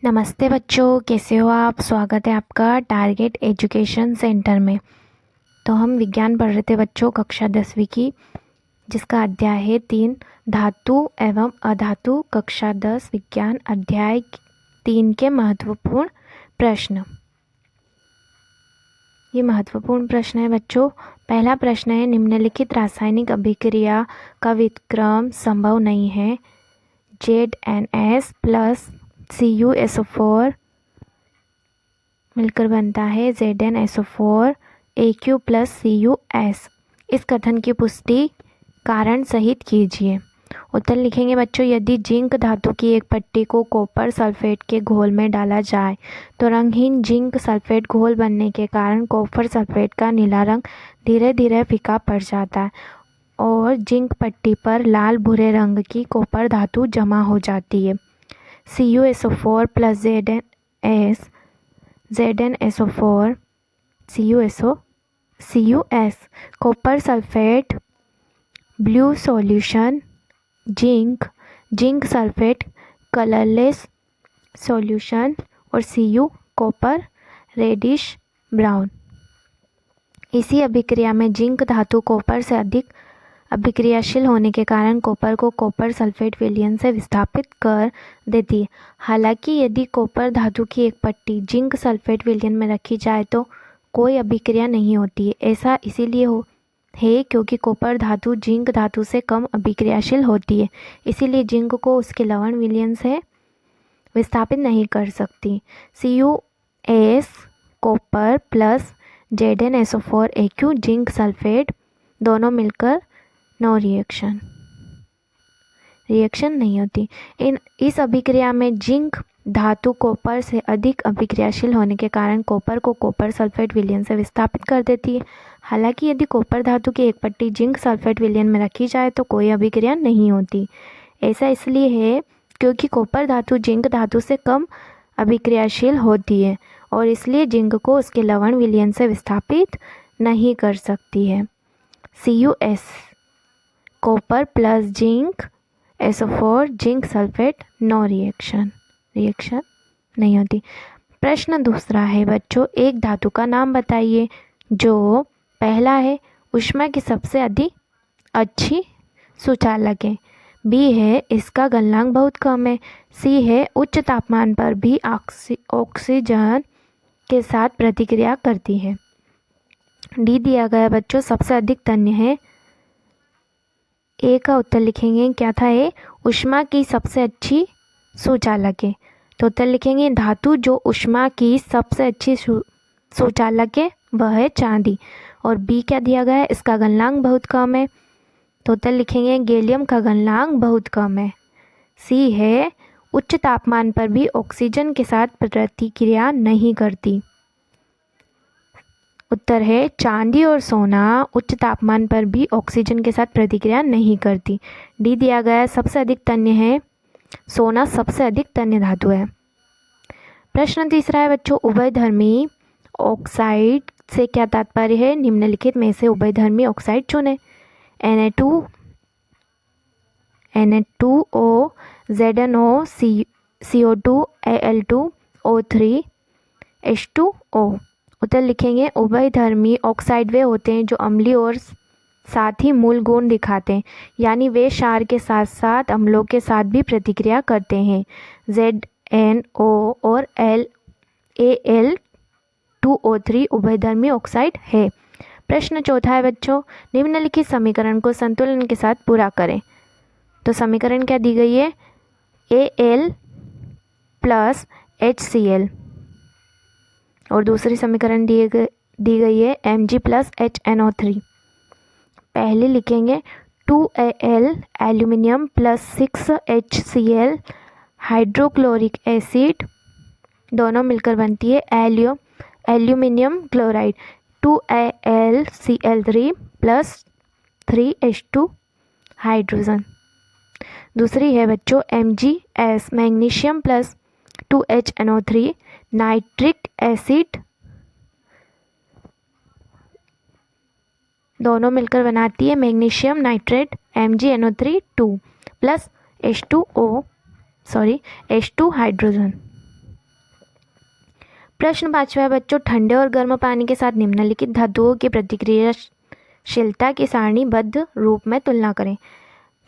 नमस्ते बच्चों, कैसे हो आप। स्वागत है आपका टारगेट एजुकेशन सेंटर में। तो हम विज्ञान पढ़ रहे थे बच्चों, कक्षा 10वीं की, जिसका अध्याय है 3 धातु एवं अधातु। कक्षा 10 विज्ञान अध्याय 3 के महत्वपूर्ण प्रश्न। ये महत्वपूर्ण प्रश्न है बच्चों। पहला प्रश्न है, निम्नलिखित रासायनिक अभिक्रिया का व्युत्क्रम संभव नहीं है। ZnS प्लस CuSO4 मिलकर बनता है ZnSO4 AQ प्लस CuS। इस कथन की पुष्टि कारण सहित कीजिए। उत्तर लिखेंगे बच्चों, यदि जिंक धातु की एक पट्टी को कॉपर सल्फेट के घोल में डाला जाए तो रंगहीन जिंक सल्फेट घोल बनने के कारण कॉपर सल्फेट का नीला रंग धीरे धीरे फीका पड़ जाता है और जिंक पट्टी पर लाल भूरे रंग की कॉपर धातु जमा हो जाती है। CuSO4 plus ZnSO4 CuS copper sulphate blue solution, zinc sulphate colourless solution और Cu कॉपर रेडिश ब्राउन। इसी अभिक्रिया में जिंक धातु कॉपर से अधिक अभिक्रियाशील होने के कारण कॉपर को कॉपर सल्फेट विलयन से विस्थापित कर देती है। हालांकि यदि कॉपर धातु की एक पट्टी जिंक सल्फेट विलयन में रखी जाए तो कोई अभिक्रिया नहीं होती है। ऐसा इसीलिए है क्योंकि कॉपर धातु जिंक धातु से कम अभिक्रियाशील होती है, इसीलिए जिंक को उसके लवण विलयन से विस्थापित नहीं कर सकती। CuS copper plus ZnSO4 AQ zinc sulphate दोनों मिलकर नो रिएक्शन नहीं होती। इस अभिक्रिया में जिंक धातु कॉपर से अधिक अभिक्रियाशील होने के कारण कॉपर को कॉपर सल्फेट विलयन से विस्थापित कर देती है। हालांकि यदि कॉपर धातु की एक पट्टी जिंक सल्फेट विलयन में रखी जाए तो कोई अभिक्रिया नहीं होती। ऐसा इसलिए है क्योंकि कॉपर धातु जिंक धातु से कम अभिक्रियाशील होती है और इसलिए जिंक को उसके लवण विलयन से विस्थापित नहीं कर सकती है। CuS copper plus zinc SO4 zinc sulphate no reaction नहीं होती। प्रश्न दूसरा है बच्चों, एक धातु का नाम बताइए जो पहला है ऊष्मा की सबसे अधिक अच्छी सुचालक है, B है इसका गलनांक बहुत कम है, C है उच्च तापमान पर भी ऑक्सीजन के साथ प्रतिक्रिया करती है, D दिया गया बच्चों सबसे अधिक तन्य है। A का उत्तर लिखेंगे, क्या था ये, ऊष्मा की सबसे अच्छी सुचालक है। तो उत्तर लिखेंगे धातु जो ऊष्मा की सबसे अच्छी सुचालक है वह है चांदी। और B क्या दिया गया है, इसका गलनांक बहुत कम है। तो उत्तर लिखेंगे गैलियम का गलनांक बहुत कम है। C है उच्च तापमान पर भी ऑक्सीजन के साथ प्रतिक्रिया नहीं करती। उत्तर है चांदी और सोना उच्च तापमान पर भी ऑक्सीजन के साथ प्रतिक्रिया नहीं करती। D दिया गया है सबसे अधिक तन्य है, सोना सबसे अधिक तन्य धातु है। प्रश्न तीसरा है बच्चों, उभयधर्मी ऑक्साइड से क्या तात्पर्य है, निम्नलिखित में से उभयधर्मी ऑक्साइड चुनें। Na2O ZnO CO2 Al2 O3 H2O। उत्तर लिखेंगे उभयधर्मी ऑक्साइड वे होते हैं जो अम्लीय और साथ ही मूल गुण दिखाते हैं, यानी वे क्षार के साथ साथ अम्लों के साथ भी प्रतिक्रिया करते हैं। ZnO और Al2O3 उभयधर्मी ऑक्साइड है। प्रश्न चौथा है बच्चों, निम्नलिखित समीकरण को संतुलन के साथ पूरा करें। तो समीकरण क्या दी गई है, Al प्लस HCl और दूसरी समीकरण दी गई है Mg प्लस HNO3। पहले लिखेंगे 2Al aluminium plus 6HCl hydrochloric acid दोनों मिलकर बनती है aluminium chloride 2AlCl3 plus 3H2 hydrogen. दूसरी है बच्चों MgS magnesium plus 2HNO3 nitric acid दोनों मिलकर बनाती है magnesium nitrate MgNO3 2 plus H2 hydrogen. प्रश्न 5वां बच्चों, ठंडे और गर्म पानी के साथ निम्नलिखित धातुओं की प्रतिक्रियाशीलता की सारणीबद्ध रूप में तुलना करें।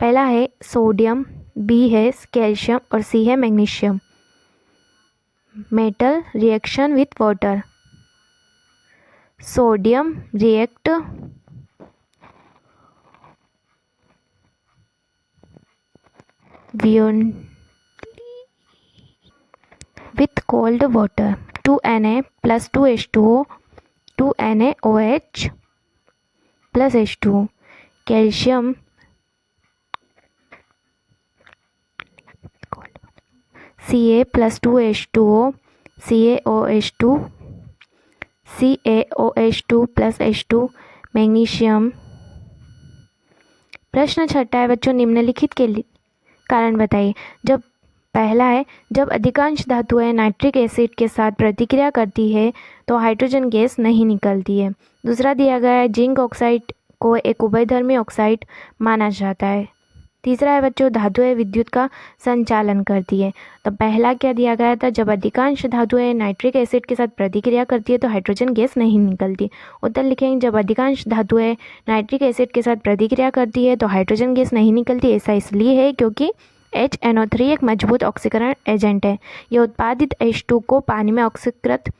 पहला है सोडियम, बी है कैल्शियम और सी है magnesium. Metal reaction with water. Sodium react with cold water, 2Na plus 2H2O, 2NaOH plus H2O. Calcium Ca plus 2H2O, CaOH2, CaOH2 plus H2. Magnesium. प्रश्न 6 है बच्चों, निम्नलिखित के कारण बताइए। जब पहला है, जब अधिकांश धातुएं नाइट्रिक एसिड के साथ प्रतिक्रिया करती है तो हाइड्रोजन गैस नहीं निकलती है। दूसरा दिया गया है, जिंक ऑक्साइड को एक उभयधर्मी ऑक्साइड माना जाता है। तीसरा है बच्चों, धातुएं विद्युत का संचालन करती है। तो पहला क्या दिया गया था, जब अधिकांश धातुएं नाइट्रिक एसिड के साथ प्रतिक्रिया करती है तो हाइड्रोजन गैस नहीं निकलती। उत्तर लिखेंगे, जब अधिकांश धातुएं नाइट्रिक एसिड के साथ प्रतिक्रिया करती है तो हाइड्रोजन गैस नहीं निकलती। ऐसा इसलिए है क्योंकि HNO3 एक मजबूत ऑक्सीकरण एजेंट है। यह उत्पादित H2 को पानी में ऑक्सीकृत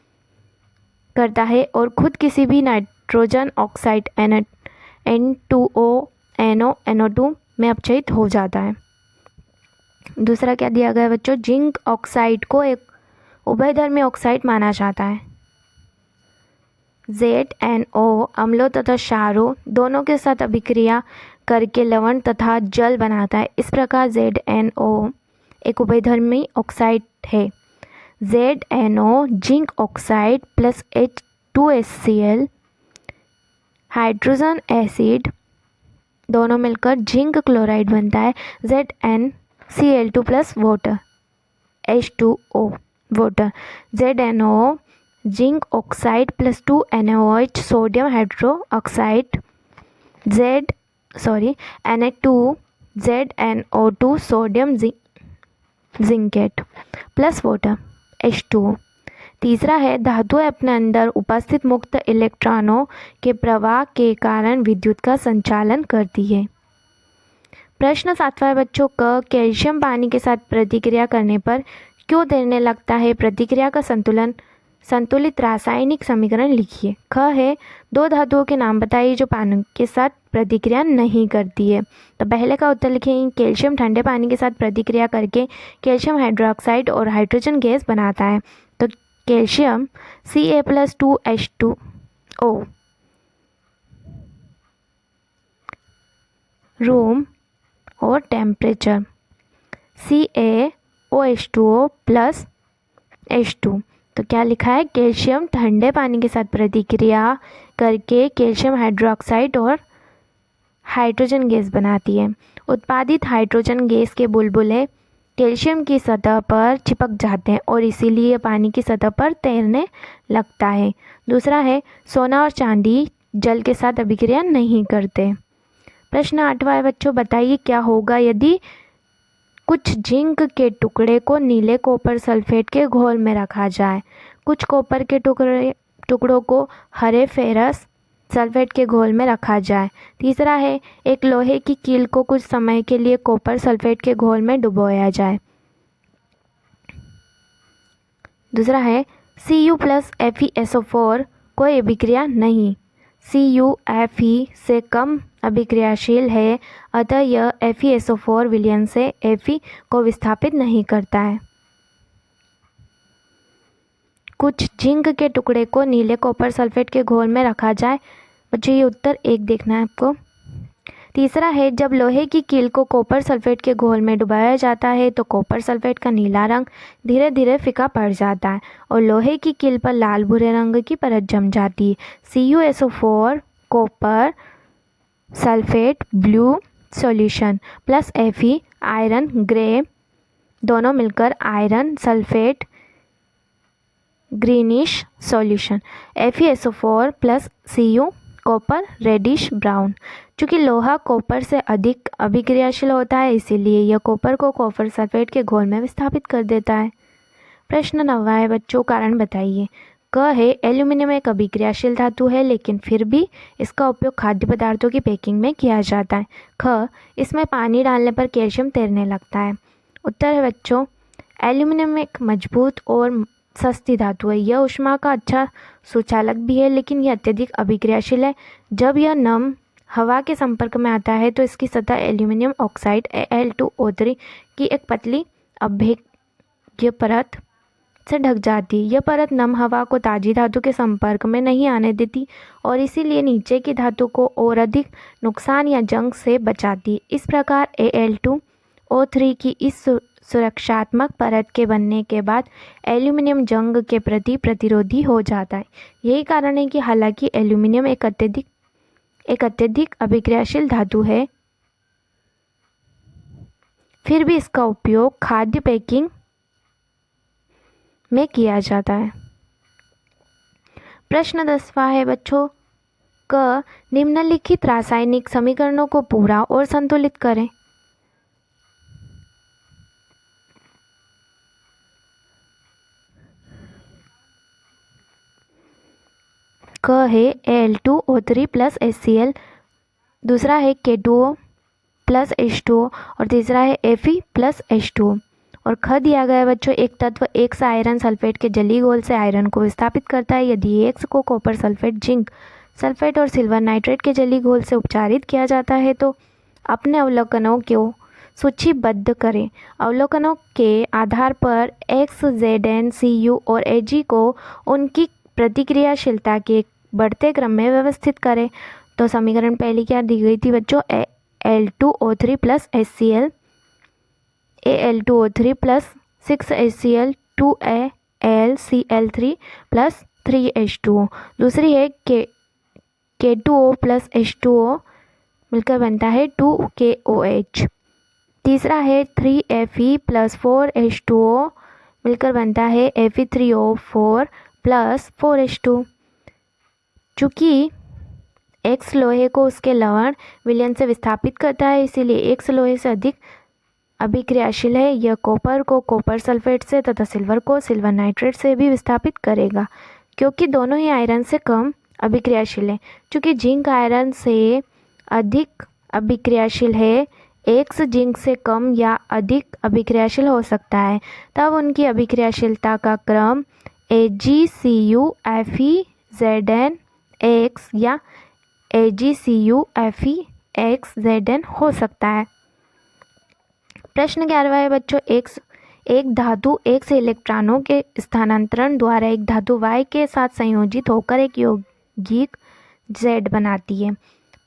करता है और खुद किसी भी nitrogen oxide N2O, NO, NO2 में अपचयित हो जाता है। दूसरा क्या दिया गया बच्चों, जिंक ऑक्साइड को एक उभयधर्मी ऑक्साइड माना जाता है। ZNO अम्लों तथा क्षारों दोनों के साथ अभिक्रिया करके लवण तथा जल बनाता है। इस प्रकार ZNO एक उभयधर्मी ऑक्साइड है। ZNO zinc oxide plus H2HCl hydrogen acid दोनों मिलकर जिंक क्लोराइड बनता है। ZnCl2 plus water H2O water. ZNO zinc oxide plus 2NaOH sodium hydroxide Na2 ZNO2 sodium zincate plus water H2O। तीसरा है, धातुएं अपने अंदर उपस्थित मुक्त इलेक्ट्रॉनों के प्रवाह के कारण विद्युत का संचालन करती है। प्रश्न 7वां बच्चों, कैल्शियम पानी के साथ प्रतिक्रिया करने पर क्यों तैरने लगता है? प्रतिक्रिया का संतुलित रासायनिक समीकरण लिखिए। ख है, दो धातुओं के नाम बताइए जो पानी के साथ प्रतिक्रिया नहीं करती है। तो पहले का उत्तर लिखेंगे, कैल्शियम ठंडे पानी के साथ प्रतिक्रिया करके कैल्शियम हाइड्रोक्साइड और हाइड्रोजन गैस बनाता है। तो कैल्शियम Ca+2H2O रूम और टेम्परेचर CaOH2O प्लस H2। तो क्या लिखा है, कैल्शियम ठंडे पानी के साथ प्रतिक्रिया करके कैल्शियम हाइड्रोक्साइड और हाइड्रोजन गैस बनाती है। उत्पादित हाइड्रोजन गैस के बुलबुले कैल्शियम की सतह पर चिपक जाते हैं और इसीलिए पानी की सतह पर तैरने लगता है। दूसरा है, सोना और चांदी जल के साथ अभिक्रिया नहीं करते। प्रश्न 8वां बच्चों, बताइए क्या होगा यदि कुछ जिंक के टुकड़े को नीले कॉपर सल्फेट के घोल में रखा जाए, कुछ कॉपर के टुकड़ों को हरे फेरस सल्फेट के घोल में रखा जाए। तीसरा है, एक लोहे की कील को कुछ समय के लिए कॉपर सल्फेट के घोल में डुबोया जाए। दूसरा है, Cu प्लस FeSO4 कोई अभिक्रिया नहीं, Cu Fe से कम अभिक्रियाशील है, अतः यह FeSO4 विलयन से Fe को विस्थापित नहीं करता है। कुछ जिंक के टुकड़े को नीले कॉपर सल्फेट के घोल में रखा जाए। बच्चों ये उत्तर 1 देखना है आपको। तीसरा है, जब लोहे की कील को कॉपर सल्फेट के घोल में डुबाया जाता है तो कॉपर सल्फेट का नीला रंग धीरे धीरे फीका पड़ जाता है और लोहे की कील पर लाल भूरे रंग की परत जम जाती है। CuSO4 copper sulphate blue solution plus Fe iron grey दोनों मिलकर iron sulphate greenish solution. FeSO4 plus Cu copper reddish brown. चूँकि लोहा कॉपर से अधिक अभिक्रियाशील होता है इसीलिए यह कॉपर को कॉपर सल्फेट के घोल में विस्थापित कर देता है। प्रश्न 9 है बच्चों, कारण बताइए। क है एल्यूमिनियम एक अभिक्रियाशील धातु है लेकिन फिर भी इसका उपयोग खाद्य पदार्थों की पैकिंग में किया जाता है। ख, इसमें पानी डालने पर कैल्शियम तैरने लगता है। उत्तर है बच्चों, एल्यूमिनियम एक मजबूत और सस्ती धातु है। यह ऊष्मा का अच्छा सुचालक भी है लेकिन यह अत्यधिक अभिक्रियाशील है। जब यह नम हवा के संपर्क में आता है तो इसकी सतह एल्यूमिनियम ऑक्साइड Al2O3 की एक पतली अभेद्य परत से ढक जाती है। यह परत नम हवा को ताजी धातु के संपर्क में नहीं आने देती और इसीलिए नीचे की धातु को और अधिक नुकसान या जंग से बचाती। इस प्रकार Al2O3 की इस सुरक्षात्मक परत के बनने के बाद एल्यूमिनियम जंग के प्रति प्रतिरोधी हो जाता है। यही कारण है कि हालांकि एल्यूमिनियम एक अत्यधिक अभिक्रियाशील धातु है, फिर भी इसका उपयोग खाद्य पैकिंग में किया जाता है। प्रश्न 10वां है बच्चों, क, निम्नलिखित रासायनिक समीकरणों को पूरा और संतुलित करें। क है Al2O3 प्लस HCl, दूसरा है K2O प्लस H2O और तीसरा है Fe प्लस H2O। और ख दिया गया है बच्चों, एक तत्व X आयरन सल्फेट के जली घोल से आयरन को विस्थापित करता है। यदि X को कॉपर सल्फेट, जिंक सल्फेट और सिल्वर नाइट्रेट के जली घोल से उपचारित किया जाता है तो अपने अवलोकनों को सूचीबद्ध करें। अवलोकनों के आधार पर X, Zn, Cu और Ag को उनकी प्रतिक्रियाशीलता के बढ़ते क्रम में व्यवस्थित करें। तो समीकरण पहली क्या दी गई थी बच्चों, Al2O3 plus HCl, Al2O3 plus 6HCl 2AlCl3 plus 3H2O। दूसरी है K2O प्लस H2O मिलकर बनता है 2KOH। तीसरा है 3Fe प्लस 4H2O मिलकर बनता है Fe3O4 प्लस 4H2। चूँकि X लोहे को उसके लवण विलयन से विस्थापित करता है इसीलिए X लोहे से अधिक अभिक्रियाशील है। यह कॉपर को कॉपर सल्फेट से तथा सिल्वर को सिल्वर नाइट्रेट से भी विस्थापित करेगा क्योंकि दोनों ही आयरन से कम अभिक्रियाशील है। चूँकि जिंक आयरन से अधिक अभिक्रियाशील है, X जिंक से कम या अधिक अभिक्रियाशील हो सकता है, तब उनकी अभिक्रियाशीलता का क्रम AgCu Fe Zn X या AgCu Fe X Zn हो सकता है। प्रश्न 11वां है बच्चों, एक धातु X इलेक्ट्रॉनों के स्थानांतरण द्वारा एक धातु Y के साथ संयोजित होकर एक यौगिक Z बनाती है।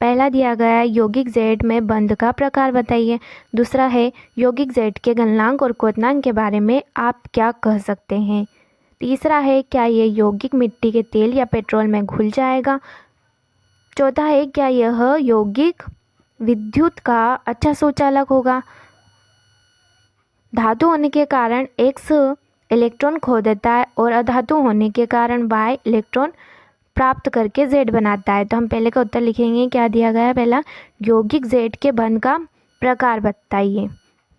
पहला दिया गया है यौगिक Z में बंध का प्रकार बताइए। दूसरा है यौगिक Z के गलनांक और क्वथनांक के बारे में आप क्या कह सकते हैं। तीसरा है क्या यह यौगिक मिट्टी के तेल या पेट्रोल में घुल जाएगा। चौथा है क्या यह यौगिक विद्युत का अच्छा सुचालक होगा। धातु होने के कारण X इलेक्ट्रॉन खो देता है और अधातु होने के कारण Y इलेक्ट्रॉन प्राप्त करके Z बनाता है। तो हम पहले का उत्तर लिखेंगे, क्या दिया गया है, पहला यौगिक Z के बंध का प्रकार बताइए।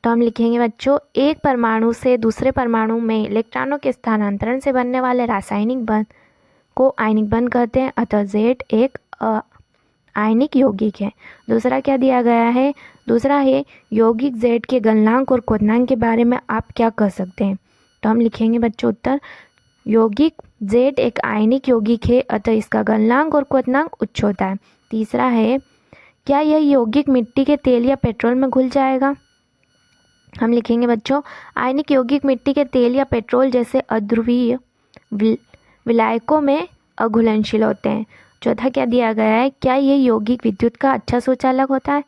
तो हम लिखेंगे बच्चों, एक परमाणु से दूसरे परमाणु में इलेक्ट्रॉनों के स्थानांतरण से बनने वाले रासायनिक बंध को आयनिक बंध कहते हैं, अतः Z एक आयनिक यौगिक है। दूसरा क्या दिया गया है, दूसरा है यौगिक Z के गलनांक और क्वथनांक के बारे में आप क्या कह सकते हैं। तो हम लिखेंगे बच्चों उत्तर, यौगिक Z एक आयनिक यौगिक है अतः इसका गलनांक और क्वथनांक उच्च होता है। तीसरा है क्या यह यौगिक मिट्टी के तेल या पेट्रोल में घुल जाएगा। हम लिखेंगे बच्चों, आयनिक यौगिक मिट्टी के तेल या पेट्रोल जैसे अध्रुवीय विलायकों में अघुलनशील होते हैं। चौथा क्या दिया गया है, क्या यह यौगिक विद्युत का अच्छा सुचालक होता है।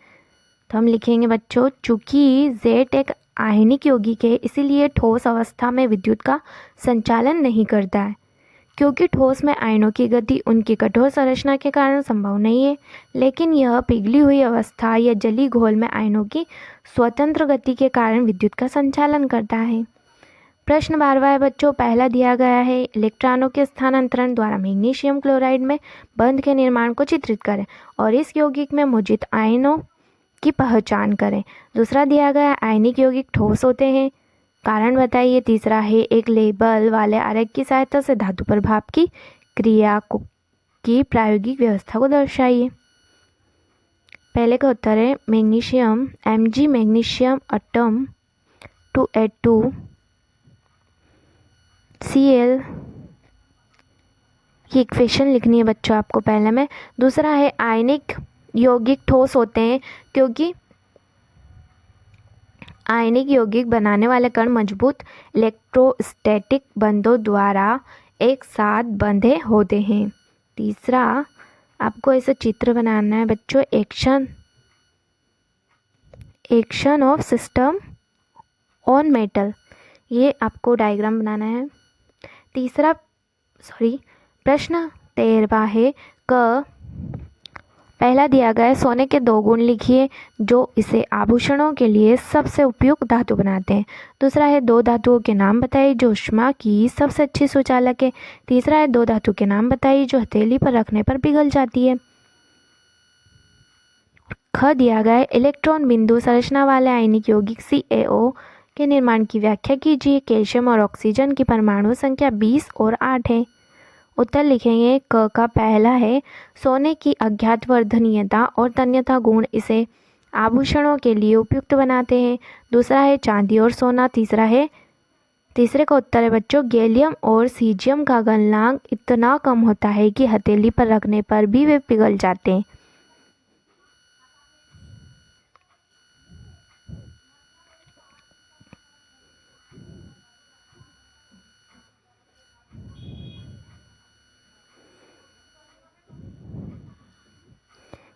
तो हम लिखेंगे बच्चों, चूँकि Z एक आयनिक यौगिक है इसीलिए ठोस अवस्था में विद्युत का संचालन नहीं करता है क्योंकि ठोस में आयनों की गति उनकी कठोर संरचना के कारण संभव नहीं है, लेकिन यह पिघली हुई अवस्था या जली घोल में आयनों की स्वतंत्र गति के कारण विद्युत का संचालन करता है। प्रश्न 12वां है बच्चों, पहला दिया गया है इलेक्ट्रॉनों के स्थानांतरण द्वारा मैग्नीशियम क्लोराइड में बंध के निर्माण को चित्रित करें और इस यौगिक में मौजूद आयनों की पहचान करें। दूसरा दिया गया आयनिक यौगिक ठोस होते हैं कारण बताइए। तीसरा है एक लेबल वाले आरेख की सहायता से धातु पर भाप की क्रिया की प्रायोगिक व्यवस्था को दर्शाइए। पहले का उत्तर है magnesium Mg magnesium atom 2 Cl। ये इक्वेशन लिखनी है बच्चों आपको पहले में। दूसरा है आयनिक यौगिक ठोस होते हैं क्योंकि आयनिक यौगिक बनाने वाले कण मजबूत इलेक्ट्रोस्टैटिक बंधों द्वारा एक साथ बंधे होते हैं। तीसरा आपको ऐसे चित्र बनाना है बच्चों, action of system on metal, ये आपको डायग्राम बनाना है। प्रश्न 13वां है क पहला दिया गया है सोने के 2 गुण लिखिए जो इसे आभूषणों के लिए सबसे उपयुक्त धातु बनाते हैं। दूसरा है 2 धातुओं के नाम बताइए जो ऊष्मा की सबसे अच्छी सुचालक है। तीसरा है 2 धातु के नाम बताइए जो हथेली पर रखने पर पिघल जाती है। ख दिया गया है इलेक्ट्रॉन बिंदु संरचना वाले आयनिक यौगिक CaO के निर्माण की व्याख्या कीजिए। कैल्शियम और ऑक्सीजन की परमाणु संख्या 20 और 8 है। उत्तर लिखेंगे। क का पहला है सोने की अज्ञात वर्धनीयता और तन्यता गुण इसे आभूषणों के लिए उपयुक्त बनाते हैं। दूसरा है चांदी और सोना। तीसरे का उत्तर है बच्चों गैलियम और सीजियम का गलनांक इतना कम होता है कि हथेली पर रखने पर भी वे पिघल जाते हैं।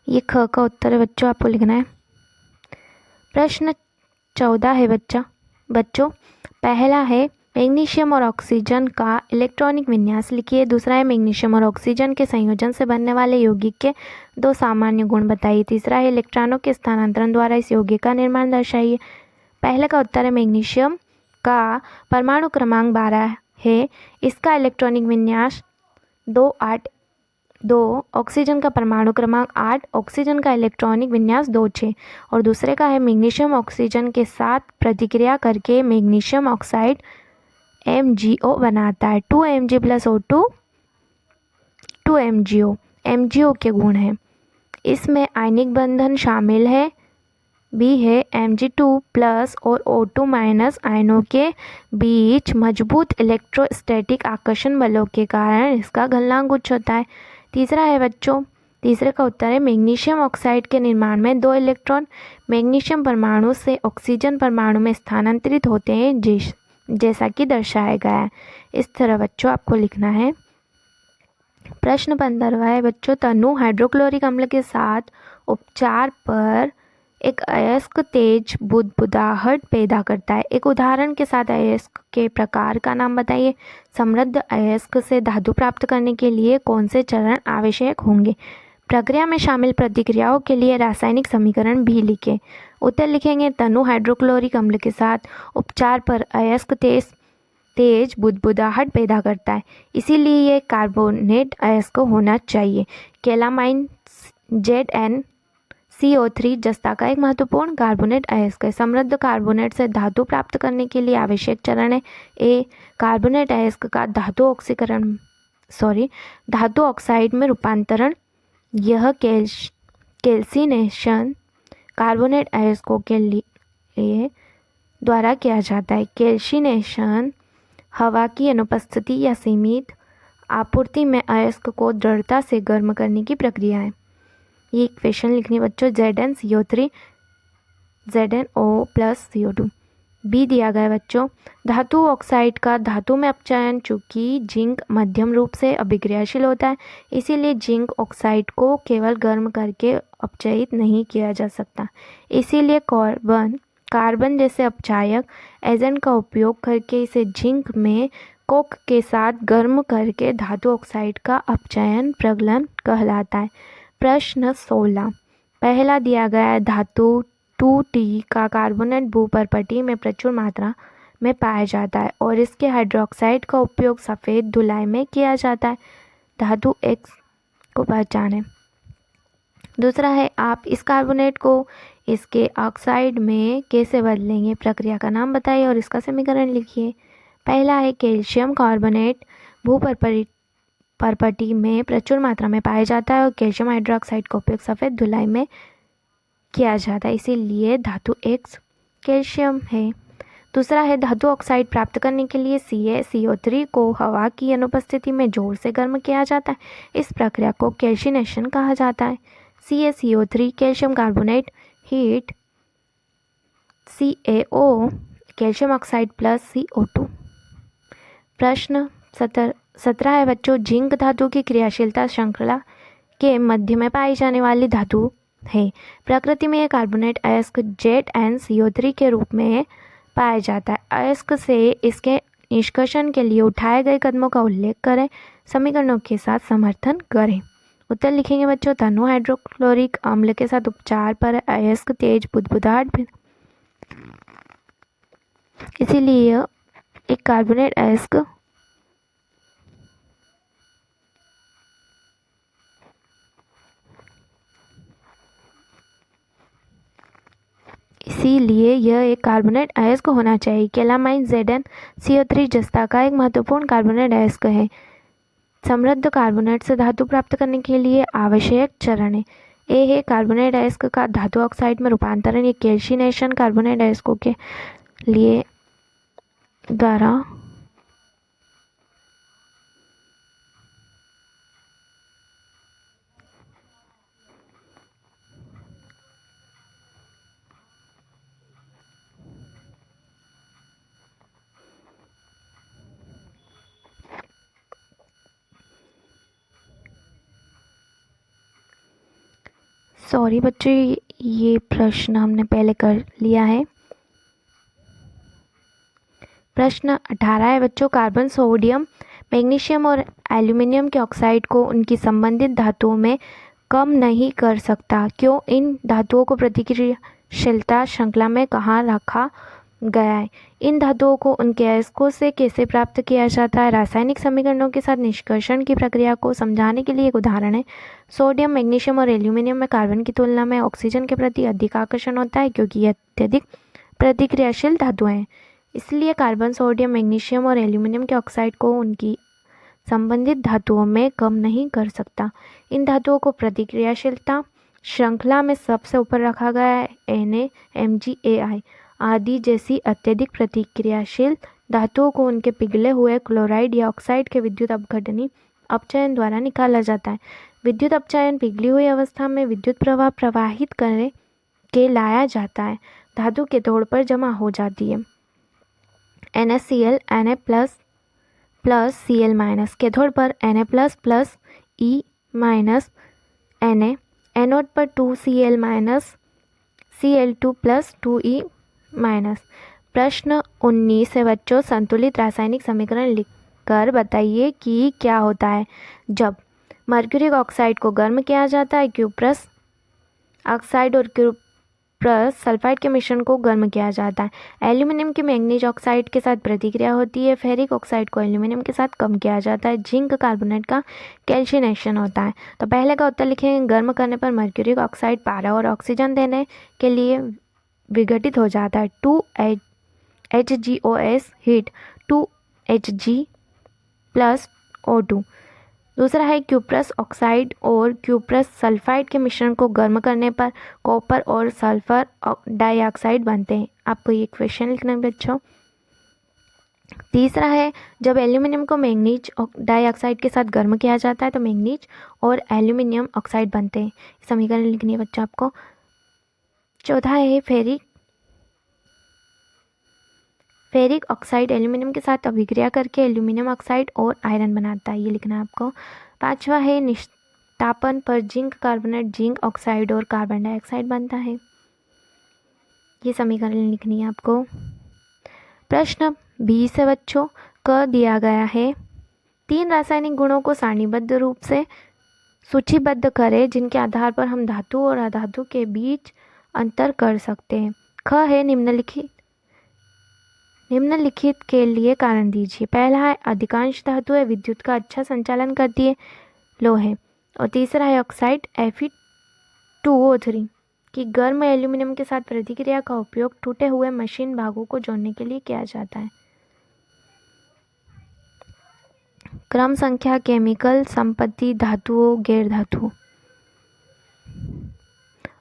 ये ख का उत्तर है बच्चों, आपको लिखना है। प्रश्न 14 है बच्चों पहला है मैग्नीशियम और ऑक्सीजन का इलेक्ट्रॉनिक विन्यास लिखिए। दूसरा है मैग्नीशियम और ऑक्सीजन के संयोजन से बनने वाले यौगिक के 2 सामान्य गुण बताइए। तीसरा है इलेक्ट्रॉनों के स्थानांतरण द्वारा इस यौगिक का निर्माण दर्शाइए। पहले का उत्तर है मैग्नीशियम का परमाणु क्रमांक 12 है, इसका इलेक्ट्रॉनिक विन्यास 2 ऑक्सीजन का परमाणु क्रमांक 8, ऑक्सीजन का इलेक्ट्रॉनिक विन्यास 2 और दूसरे का है मैग्नीशियम ऑक्सीजन के साथ प्रतिक्रिया करके मैग्नीशियम ऑक्साइड MgO बनाता है। 2Mg + O2 2MgO MgO के गुण हैं। इसमें आयनिक बंधन शामिल है। बी है Mg2+ और O2- आयनों के बीच मजबूत इलेक्ट्रोस्टैटिक आकर्षण बलों के कारण इसका गलनांक उच्च होता है। तीसरा है बच्चों, तीसरे का उत्तर है मैग्नीशियम ऑक्साइड के निर्माण में 2 इलेक्ट्रॉन मैग्नीशियम परमाणु से ऑक्सीजन परमाणु में स्थानांतरित होते हैं जैसा कि दर्शाया गया है। इस तरह बच्चों आपको लिखना है। प्रश्न 15वां है बच्चों तनु हाइड्रोक्लोरिक अम्ल के साथ उपचार पर एक अयस्क तेज बुदबुदाहट पैदा करता है। एक उदाहरण के साथ अयस्क के प्रकार का नाम बताइए। समृद्ध अयस्क से धातु प्राप्त करने के लिए कौन से चरण आवश्यक होंगे। प्रक्रिया में शामिल प्रतिक्रियाओं के लिए रासायनिक समीकरण भी लिखें। उत्तर लिखेंगे तनु हाइड्रोक्लोरिक अम्ल के साथ उपचार पर अयस्क तेज बुदबुदाहट पैदा करता है, इसीलिए ये कार्बोनेट अयस्क होना चाहिए। कैलामाइन ZnCO3 जस्ता का एक महत्वपूर्ण कार्बोनेट अयस्क है। समृद्ध कार्बोनेट से धातु प्राप्त करने के लिए आवश्यक चरण है। ए कार्बोनेट अयस्क का धातु ऑक्साइड में रूपांतरण। यह कैल्सिनेशन कार्बोनेट अयस्कों के लिए द्वारा किया जाता है। कैल्सिनेशन हवा की अनुपस्थिति या सीमित आपूर्ति में अयस्क को दृढ़ता से गर्म करने की प्रक्रिया है। ये इक्वेशन लिखनी बच्चों ZnCO3 ZnO+CO2। बी दिया गया बच्चों धातु ऑक्साइड का धातु में अपचयन। चूँकि जिंक मध्यम रूप से अभिक्रियाशील होता है, इसीलिए जिंक ऑक्साइड को केवल गर्म करके अपचयित नहीं किया जा सकता। इसीलिए कार्बन जैसे अपचायक एजेंट का उपयोग करके इसे जिंक में कोक के साथ गर्म करके धातु ऑक्साइड का अपचयन प्रगलन कहलाता है। प्रश्न 16 पहला दिया गया है धातु 2T का कार्बोनेट भूपर्पटी में प्रचुर मात्रा में पाया जाता है और इसके हाइड्रोक्साइड का उपयोग सफ़ेद धुलाई में किया जाता है। धातु X को पहचानें। दूसरा है आप इस कार्बोनेट को इसके ऑक्साइड में कैसे बदलेंगे, प्रक्रिया का नाम बताइए और इसका समीकरण लिखिए। पहला है कैल्शियम कार्बोनेट भूपर्पटी में प्रचुर मात्रा में पाया जाता है और कैल्शियम हाइड्रोक्साइड का उपयोग सफ़ेद धुलाई में किया जाता है, इसीलिए धातु एक्स कैल्शियम है। दूसरा है धातु ऑक्साइड प्राप्त करने के लिए CaCO3 को हवा की अनुपस्थिति में जोर से गर्म किया जाता है, इस प्रक्रिया को कैल्शिनेशन कहा जाता है। CaCO3 calcium carbonate heat CaO calcium oxide plus CO2। प्रश्न 17 है बच्चों, जिंक धातु की क्रियाशीलता श्रृंखला के मध्य में पाई जाने वाली धातु है। प्रकृति में यह कार्बोनेट अयस्क ZnCO3 के रूप में पाया जाता है। अयस्क से इसके निष्कर्षण के लिए उठाए गए कदमों का उल्लेख करें, समीकरणों के साथ समर्थन करें। उत्तर लिखेंगे बच्चों, तनु हाइड्रोक्लोरिक अम्ल के साथ उपचार पर अयस्क तेज बुदबुदाहट, इसीलिए एक कार्बोनेट अयस्क इसीलिए यह एक कार्बोनेट अयस्क होना चाहिए। कैलामाइन ZnCO3 जस्ता का एक महत्वपूर्ण कार्बोनेट अयस्क है। समृद्ध कार्बोनेट से धातु प्राप्त करने के लिए आवश्यक चरण ए है कार्बोनेट अयस्क का धातु ऑक्साइड में रूपांतरण। ये कैल्शिनेशन कार्बोनेट अयस्कों के लिए द्वारा सॉरी बच्चों, ये प्रश्न हमने पहले कर लिया है। प्रश्न 18 है बच्चों, कार्बन सोडियम मैग्नीशियम और एल्यूमिनियम के ऑक्साइड को उनकी संबंधित धातुओं में कम नहीं कर सकता, क्यों? इन धातुओं को प्रतिक्रियाशीलता श्रृंखला में कहाँ रखा गया है? इन धातुओं को उनके अयस्कों से कैसे प्राप्त किया जाता है? रासायनिक समीकरणों के साथ निष्कर्षण की प्रक्रिया को समझाने के लिए एक उदाहरण है। सोडियम मैग्नीशियम और एल्यूमिनियम में कार्बन की तुलना में ऑक्सीजन के प्रति अधिक आकर्षण होता है, क्योंकि ये अत्यधिक प्रतिक्रियाशील धातुएं हैं। इसलिए कार्बन सोडियम मैग्नीशियम और एल्यूमिनियम के ऑक्साइड को उनकी संबंधित धातुओं में कम नहीं कर सकता। इन धातुओं को प्रतिक्रियाशीलता श्रृंखला में सबसे ऊपर रखा गया है। Na, Mg, Ai आदि जैसी अत्यधिक प्रतिक्रियाशील धातुओं को उनके पिघले हुए क्लोराइड या ऑक्साइड के विद्युत अपघटनी अपचयन द्वारा निकाला जाता है। विद्युत अपचयन पिघली हुई अवस्था में विद्युत प्रवाह प्रवाहित करने के लाया जाता है, धातु के तोड़ पर जमा हो जाती है। NaCl Na plus Cl minus, cathode पर Na plus E minus Na, anode पर 2Cl minus Cl2 plus 2E minus. प्रश्न 19 है बच्चों, संतुलित रासायनिक समीकरण लिखकर बताइए कि क्या होता है जब मर्क्यूरिक ऑक्साइड को गर्म किया जाता है, क्यूप्रस ऑक्साइड और क्यूप्रस सल्फाइड के मिश्रण को गर्म किया जाता है। एल्यूमिनियम की मैंगनीज ऑक्साइड के साथ प्रतिक्रिया होती है। फेरिक ऑक्साइड को एल्यूमिनियम के साथ कम किया जाता है। जिंक कार्बोनेट का कैल्शिनेशन होता है। तो पहले का उत्तर लिखेंगे, गर्म करने पर मर्क्यूरिक ऑक्साइड पारा और ऑक्सीजन देने के लिए विघटित हो जाता है। 2HgOS heat 2Hg plus O2। दूसरा है क्यूप्रस ऑक्साइड और क्यूप्रस सल्फाइड के मिश्रण को गर्म करने पर कॉपर और सल्फर डाइऑक्साइड बनते हैं। आपको ये क्वेश्चन लिखना है बच्चों। तीसरा है जब एल्यूमिनियम को मैंगनीज डाइऑक्साइड के साथ गर्म किया जाता है तो मैंगनीज और एल्यूमिनियम ऑक्साइड बनते हैं। समीकरण लिखनी है बच्चों आपको। चौथा है फेरिक ऑक्साइड एल्यूमिनियम के साथ अभिक्रिया करके एल्यूमिनियम ऑक्साइड और आयरन बनाता है, ये लिखना है आपको। पांचवा है निष्तापन पर जिंक कार्बोनेट जिंक ऑक्साइड और कार्बन डाइऑक्साइड बनता है, ये समीकरण लिखनी है आपको। प्रश्न 20 है बच्चों, क दिया गया है 3 रासायनिक गुणों को सारणीबद्ध रूप से सूचीबद्ध करें जिनके आधार पर हम धातु और अधातु के बीच अंतर कर सकते हैं। ख है निम्नलिखित के लिए कारण दीजिए। पहला है अधिकांश धातुएं विद्युत का अच्छा संचालन करती है, लोहे। और तीसरा है ऑक्साइड H2O3 कि गर्म एल्यूमिनियम के साथ प्रतिक्रिया का उपयोग टूटे हुए मशीन भागों को जोड़ने के लिए किया जाता है। क्रम संख्या, केमिकल संपत्ति, धातुओं, गैर धातुओं।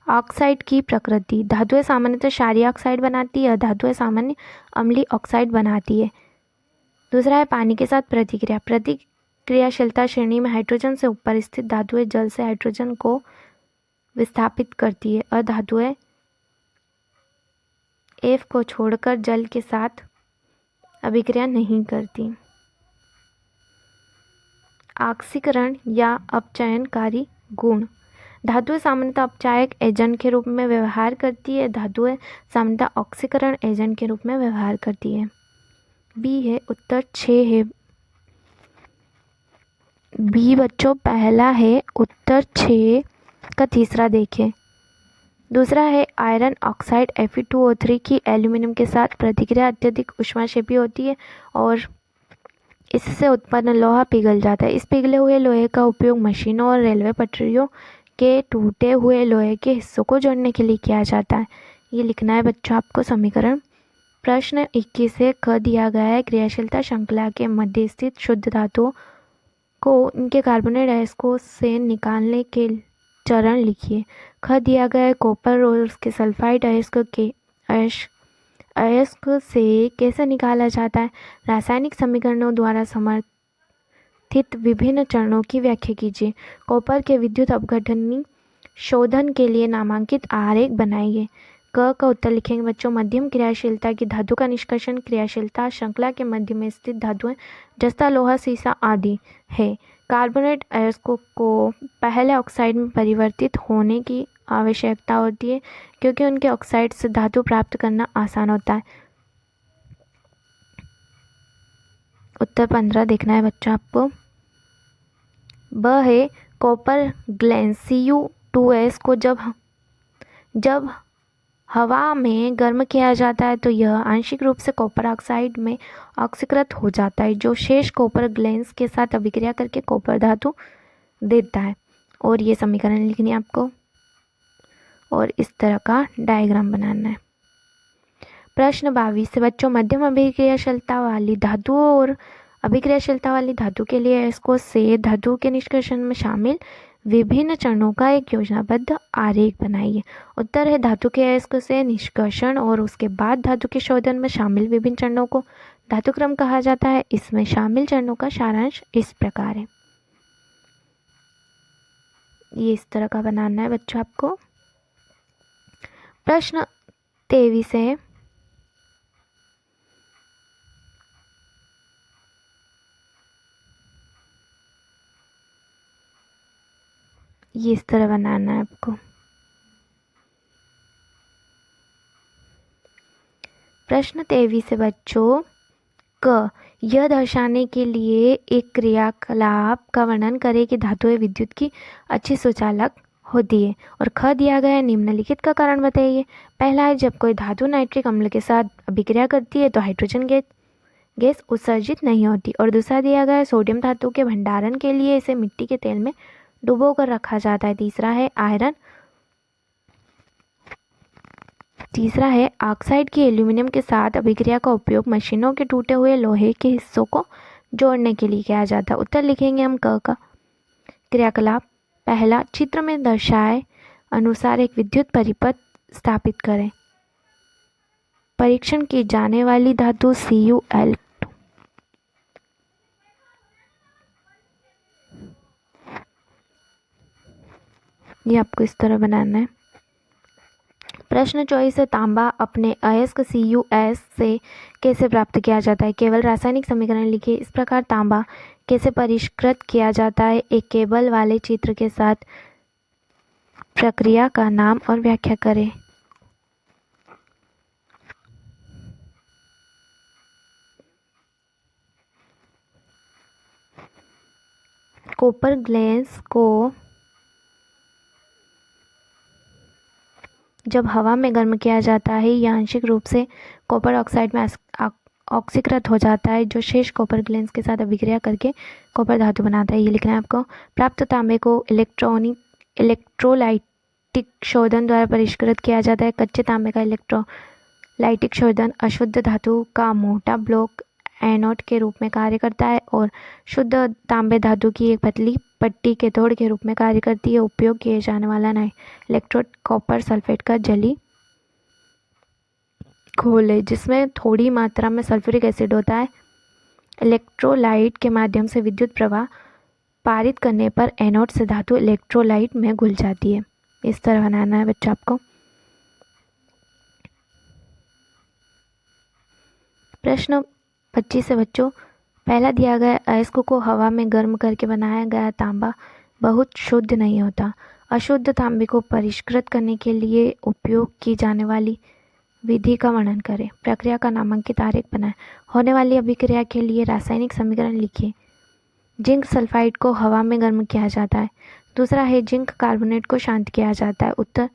ऑक्साइड की प्रकृति, धातुएं सामान्यतः क्षारीय ऑक्साइड बनाती है, धातुएं सामान्य अम्लीय ऑक्साइड बनाती है। दूसरा है पानी के साथ प्रतिक्रिया। प्रतिक्रियाशीलता श्रेणी में हाइड्रोजन से ऊपर स्थित धातुएं जल से हाइड्रोजन को विस्थापित करती है। अधातुएं F को छोड़कर जल के साथ अभिक्रिया नहीं करती। ऑक्सीकरण या अपचयनकारी गुण, धातुएं सामान्यतः अपचायक एजेंट के रूप में व्यवहार करती है, धातुएं सामान्यतः ऑक्सीकरण एजेंट के रूप में व्यवहार करती है। बी है उत्तर 6 है बी बच्चों, पहला है उत्तर 6 का तीसरा देखें। दूसरा है आयरन ऑक्साइड Fe2O3 की एल्यूमिनियम के साथ प्रतिक्रिया अत्यधिक ऊष्माक्षेपी होती है और इससे उत्पन्न लोहा पिघल जाता है। इस पिघले हुए लोहे का उपयोग मशीनों और रेलवे पटरियों के टूटे हुए लोहे के हिस्सों को जोड़ने के लिए किया जाता है। ये लिखना है बच्चों आपको समीकरण। प्रश्न 21 से क दिया गया है क्रियाशीलता श्रृंखला के मध्य स्थित शुद्ध धातुओं को इनके कार्बोनेट अयस्कों से निकालने के चरण लिखिए। ख दिया गया है कॉपर और उसके सल्फाइड अयस्क से कैसे निकाला जाता है। रासायनिक समीकरणों द्वारा समर्थित विभिन्न चरणों की व्याख्या कीजिए। कॉपर के विद्युत अपघटनी शोधन के लिए नामांकित आरेख बनाइए। क का उत्तर लिखेंगे बच्चों। मध्यम क्रियाशीलता की धातु का निष्कर्षण क्रियाशीलता श्रृंखला के मध्य में स्थित धातुएं जस्ता, लोहा, सीसा आदि है। कार्बोनेट अयस्कों को पहले ऑक्साइड में परिवर्तित होने की आवश्यकता होती है क्योंकि उनके ऑक्साइड से धातु प्राप्त करना आसान होता है। उत्तर 15 देखना है बच्चों आपको। ब है कॉपर ग्लेंस Cu2S को जब हवा में गर्म किया जाता है तो यह आंशिक रूप से कॉपर ऑक्साइड में ऑक्सीकृत हो जाता है, जो शेष कॉपर ग्लेंस के साथ अभिक्रिया करके कॉपर धातु देता है। और ये समीकरण लिखनी है आपको और इस तरह का डायग्राम बनाना है। प्रश्न 22 से बच्चों मध्यम अभिक्रियाशीलता वाली धातुओं और अभिक्रियाशीलता वाली धातु के लिए अयस्कों से धातु के निष्कर्षण में शामिल विभिन्न चरणों का एक योजनाबद्ध आरेख बनाइए। उत्तर है धातु के अयस्क से निष्कर्षण और उसके बाद धातु के शोधन में शामिल विभिन्न चरणों को धातुक्रम कहा जाता है। इसमें शामिल चरणों का सारांश इस प्रकार है। ये इस तरह का बनाना है बच्चों आपको। प्रश्न 23 है ये इस तरह बनाना है आपको। प्रश्न 23 से बच्चों क यह दर्शाने के लिए एक क्रियाकलाप का वर्णन करें कि धातुएं विद्युत की अच्छी सुचालक होती है। और ख दिया गया है निम्नलिखित का कारण बताइए। पहला है जब कोई धातु नाइट्रिक अम्ल के साथ अभिक्रिया करती है तो हाइड्रोजन गैस उत्सर्जित नहीं होती। और दूसरा दिया गया है सोडियम धातु के भंडारण के लिए इसे मिट्टी के तेल में डुबो कर रखा जाता है। तीसरा है ऑक्साइड की एल्यूमिनियम के साथ अभिक्रिया का उपयोग मशीनों के टूटे हुए लोहे के हिस्सों को जोड़ने के लिए किया जाता है। उत्तर लिखेंगे हम क का। क्रियाकलाप पहला, चित्र में दर्शाए अनुसार एक विद्युत परिपथ स्थापित करें। परीक्षण की जाने वाली धातु Cul, ये आपको इस तरह बनाना है। प्रश्न 24 है तांबा अपने अयस्क Cus से कैसे प्राप्त किया जाता है। केवल रासायनिक समीकरण लिखिए। इस प्रकार तांबा कैसे परिष्कृत किया जाता है। एक केबल वाले चित्र के साथ प्रक्रिया का नाम और व्याख्या करें। कॉपर ग्लेंस को जब हवा में गर्म किया जाता है यह आंशिक रूप से कॉपर ऑक्साइड में ऑक्सीकृत हो जाता है, जो शेष कॉपर ग्लेंस के साथ अभिक्रिया करके कॉपर धातु बनाता है। ये लिखना है आपको। प्राप्त तांबे को इलेक्ट्रोलाइट इलेक्ट्रिक शोधन द्वारा परिष्कृत किया जाता है। कच्चे तांबे का इलेक्ट्रोलाइटिक शोधन अशुद्ध धातु का मोटा ब्लॉक एनोड के रूप में कार्य करता है और शुद्ध तांबे धातु की एक पतली पट्टी कैथोड के रूप में कार्य करती है। उपयोग किए जाने वाला नए इलेक्ट्रोड कॉपर सल्फेट का जली घोल है जिसमें थोड़ी मात्रा में सल्फ्यूरिक एसिड होता है। इलेक्ट्रोलाइट के माध्यम से विद्युत प्रवाह पारित करने पर एनोड से धातु इलेक्ट्रोलाइट में घुल जाती है। इस तरह बनाना है बच्चा आपको। प्रश्न 25 से बच्चों, पहला दिया गया अयस्क को हवा में गर्म करके बनाया गया तांबा बहुत शुद्ध नहीं होता। अशुद्ध तांबे को परिष्कृत करने के लिए उपयोग की जाने वाली विधि का वर्णन करें। प्रक्रिया का नामांकित आरेख बनाएं। होने वाली अभिक्रिया के लिए रासायनिक समीकरण लिखिए। जिंक सल्फाइड को हवा में गर्म किया जाता है। दूसरा है जिंक कार्बोनेट को शांत किया जाता है। उत्तर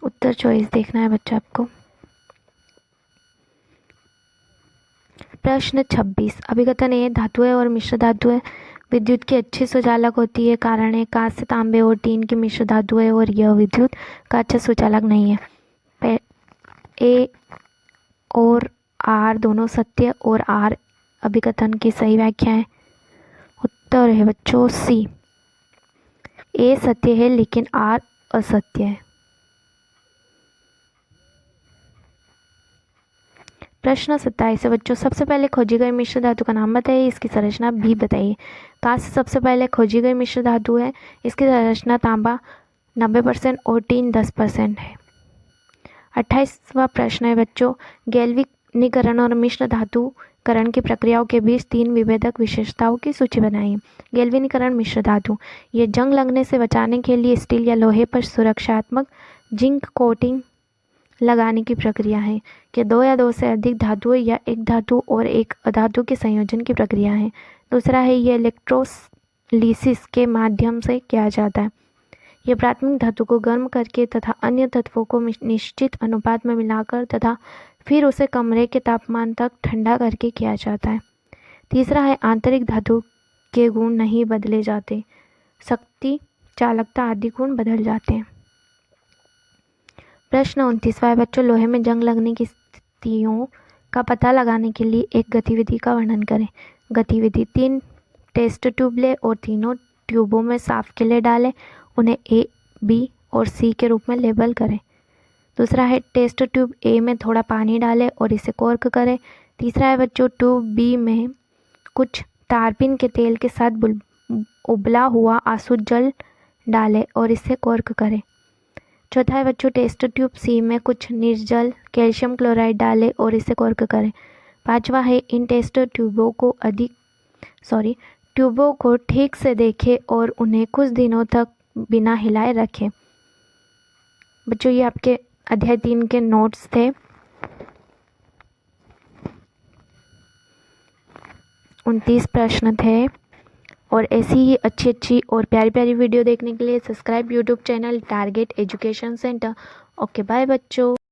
उत्तर चॉइस देखना है बच्चा आपको। प्रश्न 26, अभिकथन ए धातुएं और मिश्र धातुएं विद्युत की अच्छी सुचालक होती है। कारण है कांस्य, तांबे और टीन की मिश्र धातुएं और यह विद्युत का अच्छा सुचालक नहीं है। ए और आर दोनों सत्य और आर अभिकथन की सही व्याख्या है। उत्तर है बच्चों सी, ए सत्य है लेकिन आर असत्य है। प्रश्न 27 से बच्चों, सबसे पहले खोजी गई मिश्र धातु का नाम बताइए, इसकी संरचना भी बताइए। कांस्य सबसे पहले खोजी गई मिश्र धातु है, इसकी संरचना तांबा 90% और टीन 10% है। 28वां प्रश्न है बच्चों, गैल्वेनीकरण और मिश्र धातुकरण की प्रक्रियाओं के बीच 3 विभेदक विशेषताओं की सूची बनाइए। गैल्वेनीकरण मिश्र धातु, ये जंग लगने से बचाने के लिए स्टील या लोहे पर सुरक्षात्मक जिंक कोटिंग लगाने की प्रक्रिया है कि 2 या 2 से अधिक धातुएं या एक धातु और एक अधातु के संयोजन की प्रक्रिया है। दूसरा है ये इलेक्ट्रोलिसिस के माध्यम से किया जाता है। यह प्राथमिक धातु को गर्म करके तथा अन्य तत्वों को निश्चित अनुपात में मिलाकर तथा फिर उसे कमरे के तापमान तक ठंडा करके किया जाता है। तीसरा है आंतरिक धातु के गुण नहीं बदले जाते, शक्ति, चालकता आदि गुण बदल जाते हैं। प्रश्न 29वां है बच्चों, लोहे में जंग लगने की स्थितियों का पता लगाने के लिए एक गतिविधि का वर्णन करें। गतिविधि, 3 टेस्ट ट्यूब लें और तीनों ट्यूबों में साफ किले डालें, उन्हें ए, बी और सी के रूप में लेबल करें। दूसरा है टेस्ट ट्यूब ए में थोड़ा पानी डालें और इसे कॉर्क करें। तीसरा है बच्चों, ट्यूब बी में कुछ तारपीन के तेल के साथ उबला हुआ आसुत जल डालें और इसे कॉर्क करें। चौथा है बच्चों, टेस्ट ट्यूब सी में कुछ निर्जल कैल्शियम क्लोराइड डालें और इसे कॉर्क करें। पांचवा है इन टेस्ट ट्यूबों को ठीक से देखें और उन्हें कुछ दिनों तक बिना हिलाए रखें। बच्चों ये आपके अध्याय 3 के नोट्स थे। 29 प्रश्न थे और ऐसी ही अच्छी और प्यारी वीडियो देखने के लिए subscribe YouTube channel target education centre. Okay bye बच्चों।